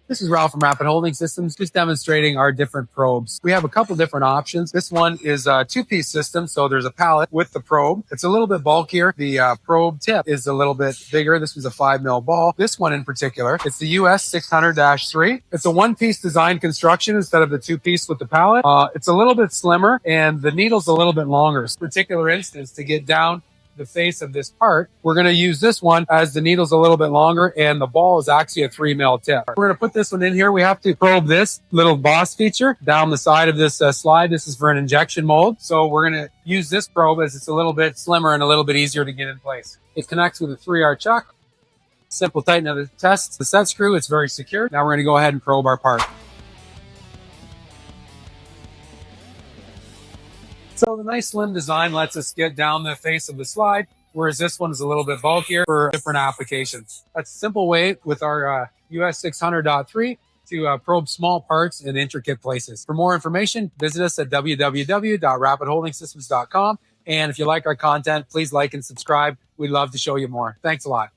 This is Ralph from Rapid Holding Systems, just demonstrating our different probes. We have a couple different options. This one is a two-piece system, so there's a pallet with the probe. It's a little bit bulkier. The probe tip is a little bit bigger. This was a 5mm ball. This one in particular, it's the US 600-3. It's a one-piece design construction instead of the two-piece with the pallet. It's a little bit slimmer, and the needle's a little bit longer. In this particular instance, to get down the face of this part, we're going to use this one as the needle's a little bit longer and the ball is actually a 3mm tip. We're going to put this one in here. We have to probe this little boss feature down the side of this slide. This is for an injection mold. So we're going to use this probe as it's a little bit slimmer and a little bit easier to get in place. It connects with a 3R chuck. Simple tighten of the test. The set screw, it's very secure. Now we're going to go ahead and probe our part. So the nice slim design lets us get down the face of the slide, whereas this one is a little bit bulkier for different applications. That's a simple way with our US 600.3 to probe small parts in intricate places. For more information, visit us at www.rapidholdingsystems.com. And if you like our content, please like and subscribe. We'd love to show you more. Thanks a lot.